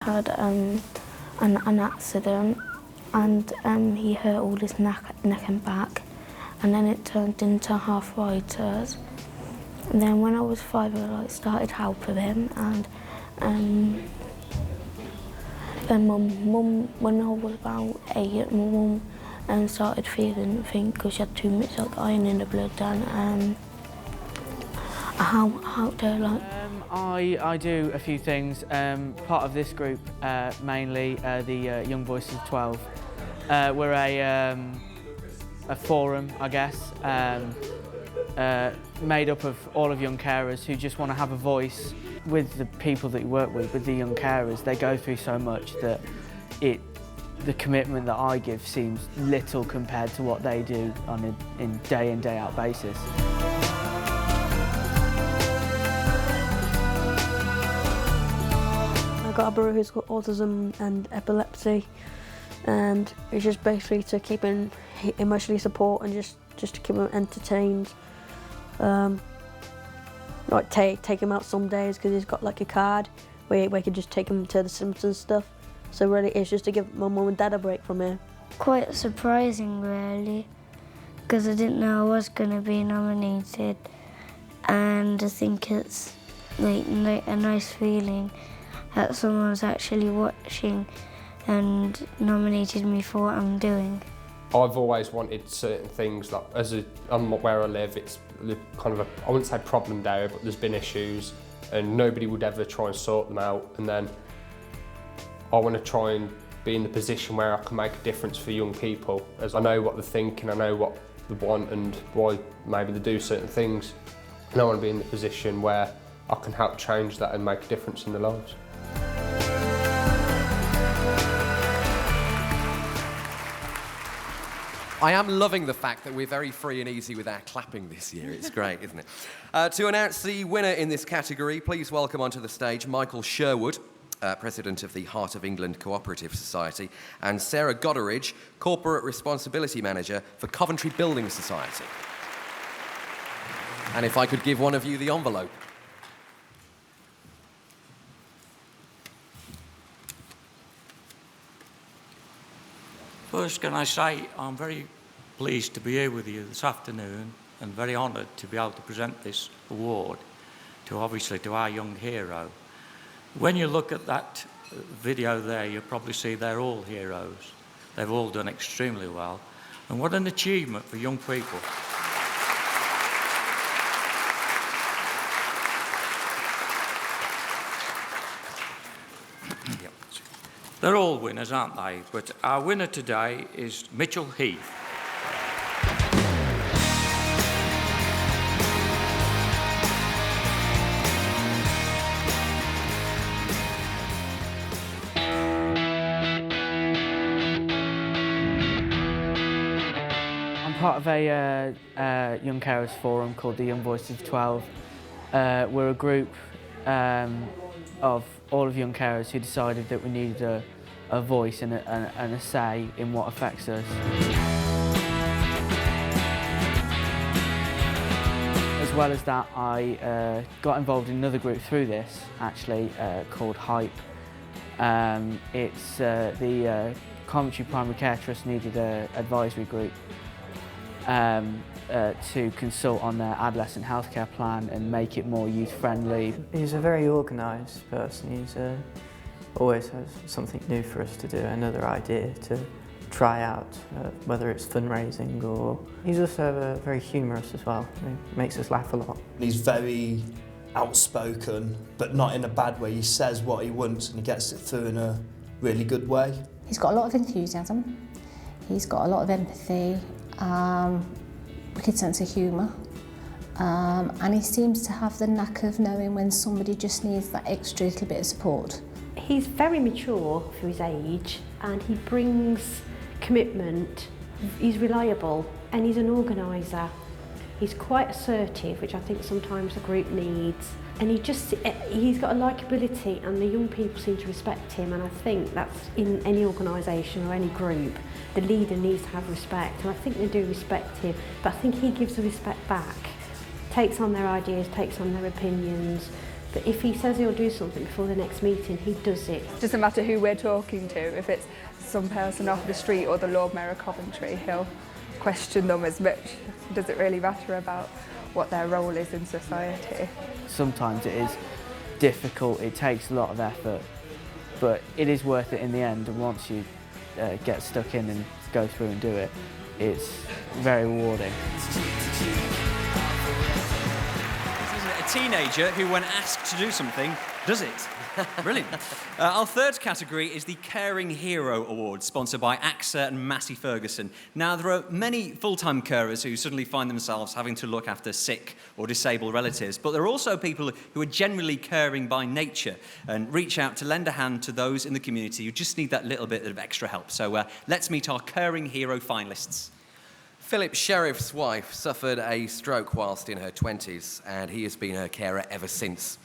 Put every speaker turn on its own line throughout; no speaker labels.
Had an accident and he hurt all his neck and back, and then it turned into arthritis. And then when I was 5, I started helping him, and then my mum, when I was about 8, my mum started feeling things because she had too much iron in the blood, and how to
I do a few things. Part of this group, mainly the Young Voices of 12. We're a forum, I guess, made up of all of young carers who just want to have a voice with the people that you work with the young carers. They go through so much that the commitment that I give seems little compared to what they do on a day in, day out basis.
I've got a brother who's got autism and epilepsy, and it's just basically to keep him emotionally support and just to keep him entertained. Like take him out some days because he's got like a card where we could just take him to the Simpsons stuff. So really it's just to give my mum and dad a break from here.
Quite surprising really, because I didn't know I was going to be nominated, and I think it's like a nice feeling that someone's actually watching and nominated me for what I'm doing.
I've always wanted certain things, like where I live, it's kind of I wouldn't say problem area, but there's been issues and nobody would ever try and sort them out, and then I want to try and be in the position where I can make a difference for young people, as I know what they're thinking, I know what they want and why maybe they do certain things, and I want to be in the position where I can help change that and make a difference in their lives.
I am loving the fact that we're very free and easy with our clapping this year. It's great, isn't it? To announce the winner in this category, please welcome onto the stage Michael Sherwood, President of the Heart of England Cooperative Society, and Sarah Goderidge, Corporate Responsibility Manager for Coventry Building Society. And if I could give one of you the envelope.
First, can I say I'm very pleased to be here with you this afternoon and very honoured to be able to present this award to our young hero. When you look at that video there, you'll probably see they're all heroes. They've all done extremely well. And what an achievement for young people. They're all winners, aren't they? But our winner today is Mitchell Heath.
I'm part of a young carers forum called the Young Voices of 12. We're a group of all of young carers who decided that we needed a voice and a say in what affects us. As well as that, I got involved in another group through this, actually, called HYPE. It's the Coventry Primary Care Trust needed an advisory group to consult on their adolescent healthcare plan and make it more youth-friendly.
He's a very organised person. He's always has something new for us to do, another idea to try out, whether it's fundraising or... He's also very humorous as well. He makes us laugh a lot.
He's very outspoken, but not in a bad way. He says what he wants and he gets it through in a really good way.
He's got a lot of enthusiasm. He's got a lot of empathy. Wicked sense of humour, and he seems to have the knack of knowing when somebody just needs that extra little bit of support.
He's very mature for his age, and he brings commitment. He's reliable, and he's an organiser. He's quite assertive, which I think sometimes the group needs, and he's got a likeability, and the young people seem to respect him, and I think that's in any organisation or any group. The leader needs to have respect, and I think they do respect him, but I think he gives the respect back, takes on their ideas, takes on their opinions, But if he says he'll do something before the next meeting, he does it.
It doesn't matter who we're talking to, if it's some person off the street or the Lord Mayor of Coventry, he'll question them as much. It doesn't really matter about what their role is in society. Sometimes it is difficult, it takes a lot of effort, but it is worth it in the end, and once you get stuck in and go through and do it, it's very rewarding.
A teenager who, when asked to do something, does it. Brilliant. Our third category is the Caring Hero Award, sponsored by AXA and Massey Ferguson. Now, there are many full-time carers who suddenly find themselves having to look after sick or disabled relatives, but there are also people who are generally caring by nature and reach out to lend a hand to those in the community who just need that little bit of extra help. So let's meet our Caring Hero finalists.
Philip Sheriff's wife suffered a stroke whilst in her 20s, and he has been her carer ever since.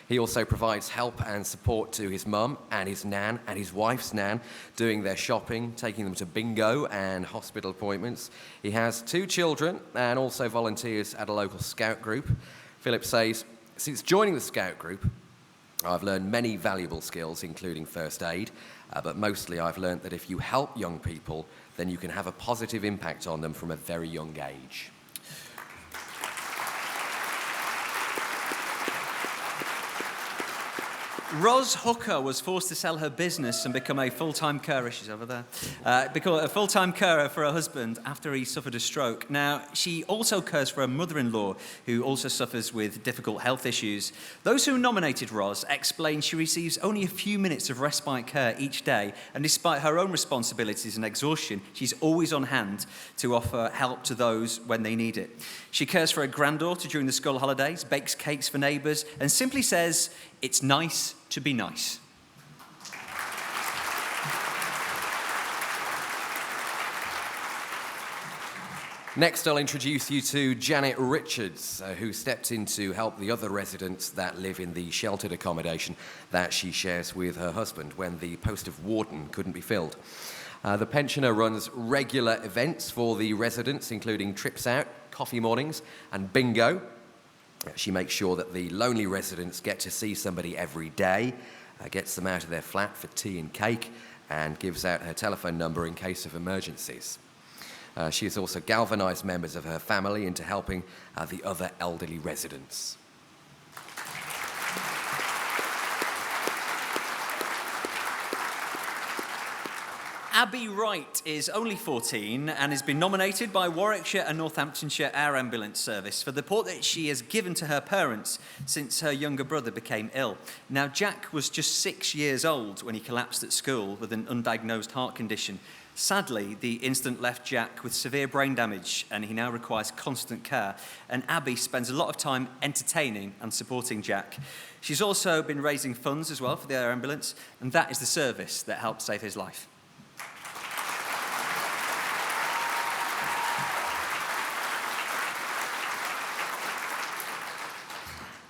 He also provides help and support to his mum and his nan and his wife's nan, doing their shopping, taking them to bingo and hospital appointments. He has 2 children and also volunteers at a local scout group. Philip says, since joining the scout group, I've learned many valuable skills, including first aid, but mostly I've learned that if you help young people, then you can have a positive impact on them from a very young age.
Ros Hooker was forced to sell her business and become a full-time carer. She's over there. Become a full-time carer for her husband after he suffered a stroke. Now, she also cares for her mother-in-law, who also suffers with difficult health issues. Those who nominated Ros explain she receives only a few minutes of respite care each day, and despite her own responsibilities and exhaustion, she's always on hand to offer help to those when they need it. She cares for her granddaughter during the school holidays, bakes cakes for neighbours, and simply says, "It's nice to be nice."
Next, I'll introduce you to Janet Richards, who stepped in to help the other residents that live in the sheltered accommodation that she shares with her husband when the post of warden couldn't be filled. The pensioner runs regular events for the residents, including trips out, coffee mornings, and bingo. She makes sure that the lonely residents get to see somebody every day, gets them out of their flat for tea and cake, and gives out her telephone number in case of emergencies. She has also galvanised members of her family into helping the other elderly residents.
Abby Wright is only 14 and has been nominated by Warwickshire and Northamptonshire Air Ambulance Service for the support that she has given to her parents since her younger brother became ill. Now, Jack was just 6 years old when he collapsed at school with an undiagnosed heart condition. Sadly, the incident left Jack with severe brain damage, and he now requires constant care. And Abby spends a lot of time entertaining and supporting Jack. She's also been raising funds as well for the air ambulance, and that is the service that helped save his life.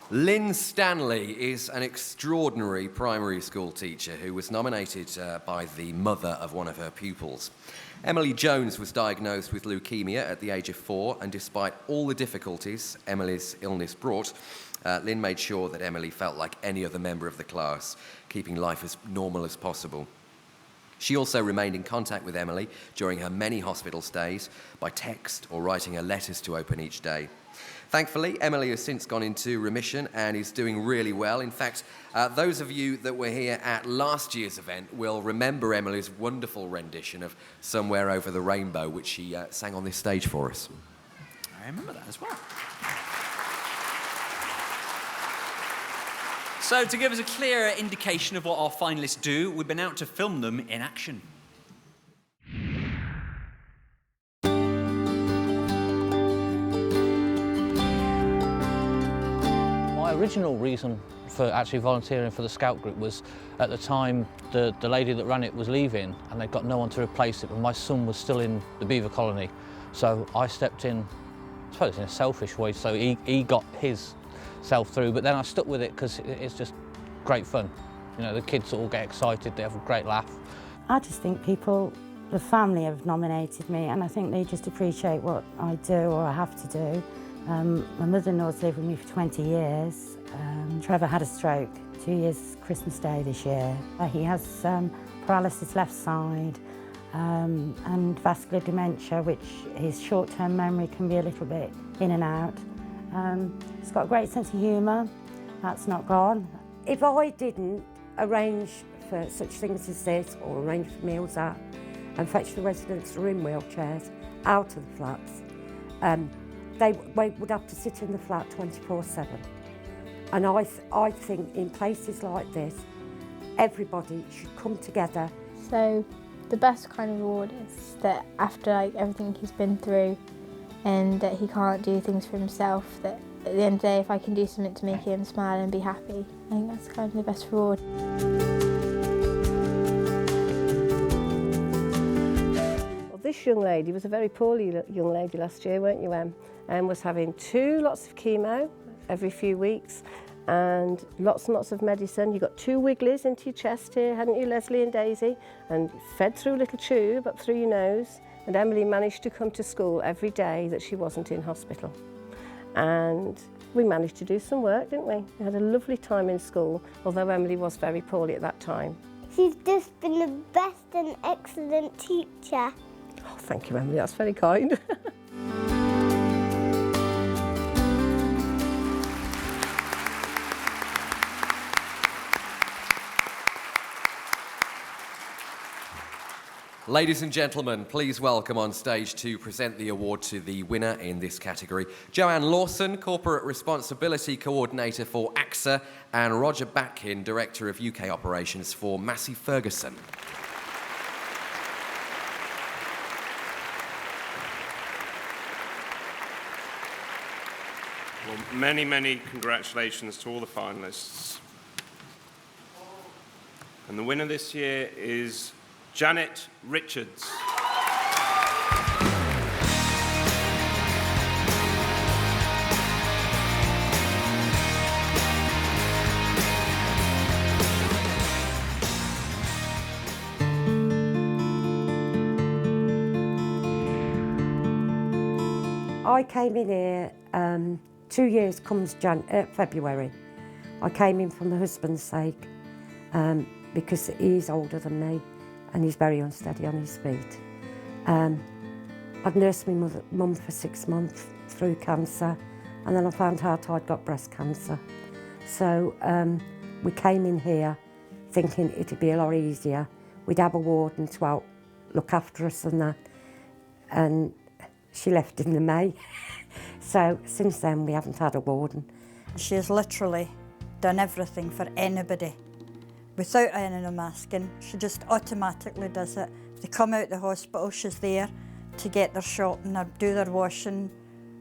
Lynn Stanley is an extraordinary primary school teacher who was nominated by the mother of one of her pupils. Emily Jones was diagnosed with leukemia at the age of 4, and despite all the difficulties Emily's illness brought, Lynn made sure that Emily felt like any other member of the class, keeping life as normal as possible. She also remained in contact with Emily during her many hospital stays by text or writing her letters to open each day. Thankfully, Emily has since gone into remission and is doing really well. In fact, those of you that were here at last year's event will remember Emily's wonderful rendition of Somewhere Over the Rainbow, which she sang on this stage for us.
I remember that as well. So, to give us a clearer indication of what our finalists do, we've been out to film them in action.
My original reason for actually volunteering for the Scout group was, at the time, the lady that ran it was leaving and they'd got no one to replace it, and my son was still in the beaver colony. So I stepped in, I suppose in a selfish way, so he got his self through, but then I stuck with it because it's just great fun. You know, the kids all get excited, they have a great laugh.
I just think people, the family have nominated me, and I think they just appreciate what I do or I have to do. My mother-in-law's lived with me for 20 years, Trevor had a stroke 2 years Christmas Day this year. He has paralysis left side and vascular dementia, which his short-term memory can be a little bit in and out. He's got a great sense of humour. That's not gone.
If I didn't arrange for such things as this, or arrange for meals out, and fetch the residents who are in wheelchairs out of the flats, they would have to sit in the flat 24/7. And I think in places like this, everybody should come together.
So the best kind of reward is that after everything he's been through and that he can't do things for himself, that at the end of the day, if I can do something to make him smile and be happy, I think that's kind of the best reward.
Well, this young lady was a very poorly young lady last year, weren't you, Em? And was having lots of chemo every few weeks and lots of medicine. You got 2 wigglies into your chest here, hadn't you, Leslie and Daisy? And fed through a little tube up through your nose. And Emily managed to come to school every day that she wasn't in hospital. And we managed to do some work, didn't we? We had a lovely time in school, although Emily was very poorly at that time.
She's just been the best and excellent teacher.
Oh, thank you, Emily, that's very kind.
Ladies and gentlemen, please welcome on stage to present the award to the winner in this category, Joanne Lawson, Corporate Responsibility Coordinator for AXA, and Roger Batkin, Director of UK Operations for Massey Ferguson.
Well, many, many congratulations to all the finalists. And the winner this year is Janet Richards.
I came in here 2 years comes February. I came in from my husband's sake because he's older than me and he's very unsteady on his feet. I'd nursed my mum for 6 months through cancer, and then I found out I'd got breast cancer. So we came in here thinking it'd be a lot easier. We'd have a warden to help look after us and that. And she left in the May. So since then we haven't had a warden.
She has literally done everything for anybody. Without any of them asking, she just automatically does it. If they come out the hospital, she's there to get their shopping or do their washing.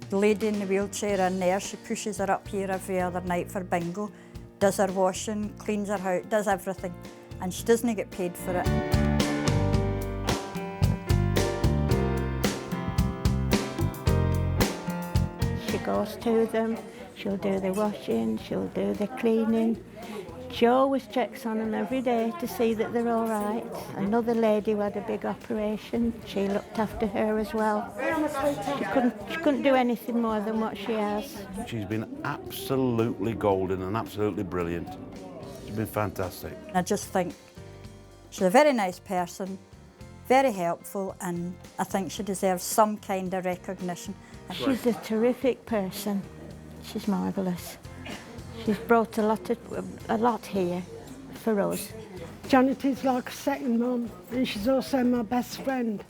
The lady in the wheelchair in there, she pushes her up here every other night for bingo, does her washing, cleans her house, does everything. And she doesn't get paid for it.
She goes to them, she'll do the washing, she'll do the cleaning. She always checks on them every day to see that they're all right. Another lady who had a big operation, she looked after her as well. She couldn't do anything more than what she has.
She's been absolutely golden and absolutely brilliant. She's been fantastic.
I just think she's a very nice person, very helpful, and I think she deserves some kind of recognition.
She's a terrific person. She's marvellous. She's brought a lot here for us.
Janet is like a second mum, and she's also my best friend.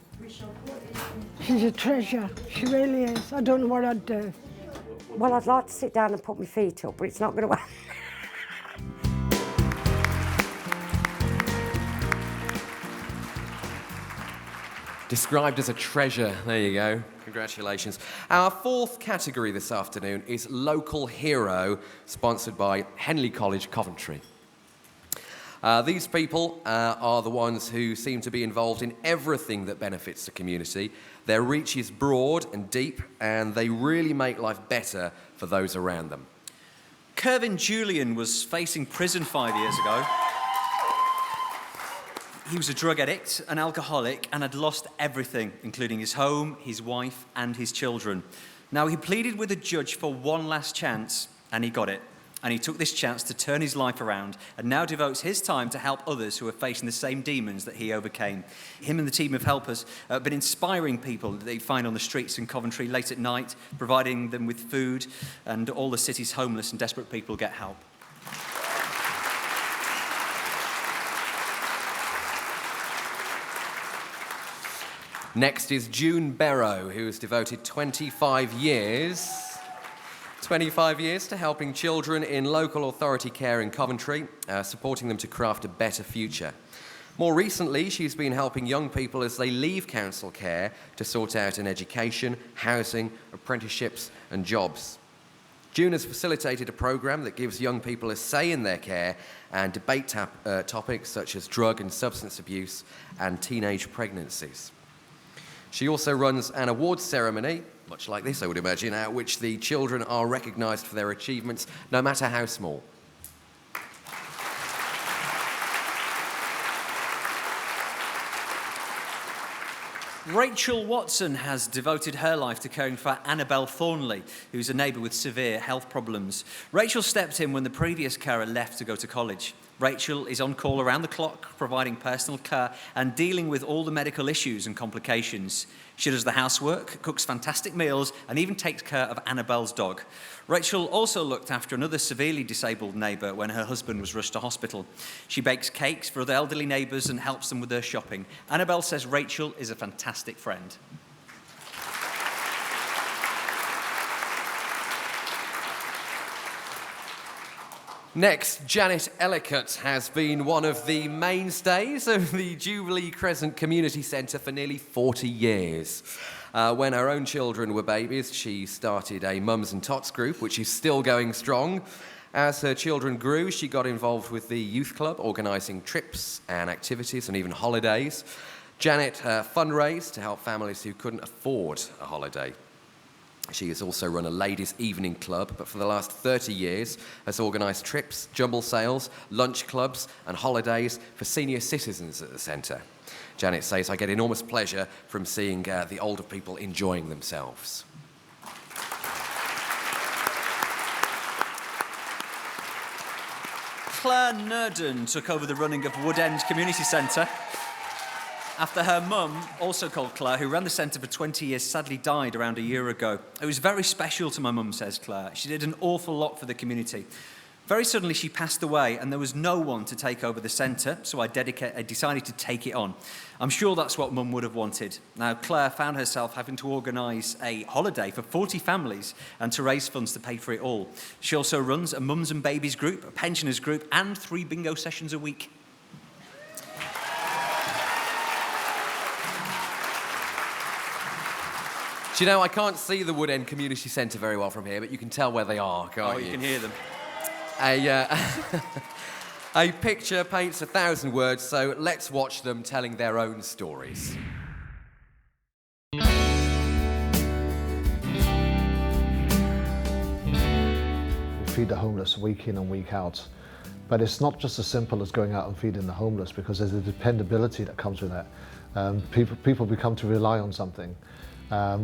She's a treasure, she really is. I don't know what I'd do.
Well, I'd like to sit down and put my feet up, but it's not going to happen.
Described as a treasure. There you go. Congratulations. Our fourth category this afternoon is Local Hero, sponsored by Henley College, Coventry. These people are the ones who seem to be involved in everything that benefits the community. Their reach is broad and deep, and they really make life better for those around them.
Kervin Julian was facing prison 5 years ago. He was a drug addict, an alcoholic, and had lost everything, including his home, his wife, and his children. Now, he pleaded with a judge for one last chance, and he got it. And he took this chance to turn his life around and now devotes his time to help others who are facing the same demons that he overcame. Him and the team of helpers have been inspiring people that they find on the streets in Coventry late at night, providing them with food, and all the city's homeless and desperate people get help.
Next is June Barrow, who has devoted 25 years to helping children in local authority care in Coventry, supporting them to craft a better future. More recently, she's been helping young people as they leave council care to sort out an education, housing, apprenticeships and jobs. June has facilitated a programme that gives young people a say in their care and debate topics such as drug and substance abuse and teenage pregnancies. She also runs an awards ceremony, much like this I would imagine, at which the children are recognised for their achievements, no matter how small.
Rachel Watson has devoted her life to caring for Annabelle Thornley, who's a neighbour with severe health problems. Rachel stepped in when the previous carer left to go to college. Rachel is on call around the clock, providing personal care and dealing with all the medical issues and complications. She does the housework, cooks fantastic meals, and even takes care of Annabelle's dog. Rachel also looked after another severely disabled neighbour when her husband was rushed to hospital. She bakes cakes for other elderly neighbours and helps them with their shopping. Annabelle says Rachel is a fantastic friend.
Next, Janet Ellicott has been one of the mainstays of the Jubilee Crescent Community Centre for nearly 40 years. When her own children were babies, she started a Mums and Tots group, which is still going strong. As her children grew, she got involved with the youth club, organising trips and activities and even holidays. Janet fundraised to help families who couldn't afford a holiday. She has also run a ladies' evening club, but for the last 30 years has organised trips, jumble sales, lunch clubs and holidays for senior citizens at the centre. Janet says, "I get enormous pleasure from seeing the older people enjoying themselves."
Claire Nurdon took over the running of Woodend Community Centre after her mum, also called Claire, who ran the centre for 20 years, sadly died around a year ago. It was very special to my mum, says Claire. She did an awful lot for the community. Very suddenly she passed away and there was no one to take over the centre, so I decided to take it on. I'm sure that's what mum would have wanted. Now, Claire found herself having to organise a holiday for 40 families and to raise funds to pay for it all. She also runs a mums and babies group, a pensioners group and 3 bingo sessions a week.
Do you know, I can't see the Woodend Community Centre very well from here, but you can tell where they are, can't you?
You can hear them.
A picture paints 1,000 words, so let's watch them telling their own stories.
We feed the homeless week in and week out. But it's not just as simple as going out and feeding the homeless, because there's a dependability that comes with that. People become to rely on something.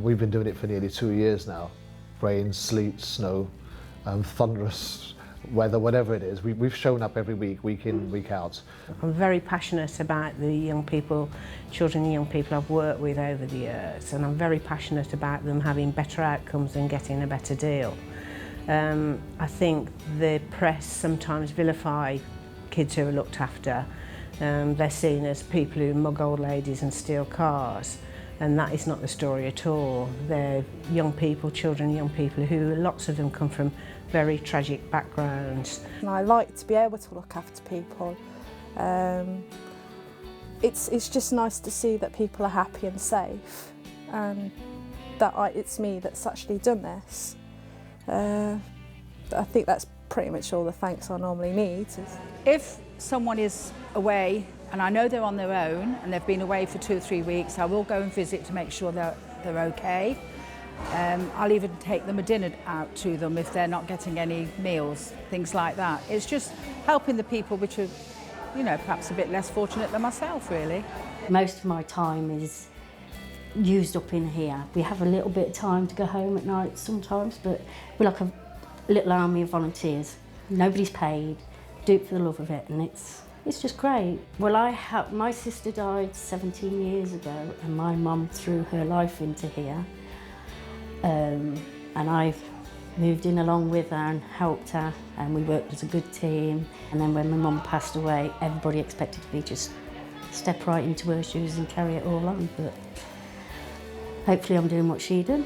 We've been doing it for nearly 2 years now. Rain, sleet, snow, thunderous weather, whatever it is. We've shown up every week, week in, week out.
I'm very passionate about the young people, children and young people I've worked with over the years, and I'm very passionate about them having better outcomes and getting a better deal. I think the press sometimes vilify kids who are looked after. They're seen as people who mug old ladies and steal cars. And that is not the story at all. They're young people, children, young people who, lots of them come from very tragic backgrounds.
And I like to be able to look after people. It's just nice to see that people are happy and safe, and that it's me that's actually done this. I think that's pretty much all the thanks I normally need.
If someone is away and I know they're on their own and they've been away for 2 or 3 weeks, I will go and visit to make sure they're okay. I'll even take them a dinner out to them if they're not getting any meals, things like that. It's just helping the people which are, you know, perhaps a bit less fortunate than myself, really.
Most of my time is used up in here. We have a little bit of time to go home at night sometimes, but we're like a little army of volunteers. Nobody's paid. Do it for the love of it, and it's just great. Well, my sister died 17 years ago, and my mum threw her life into here, and I've moved in along with her and helped her, and we worked as a good team. And then when my mum passed away, everybody expected me to just step right into her shoes and carry it all on, but hopefully I'm doing what she did.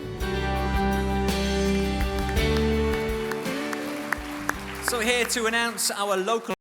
So here to announce our local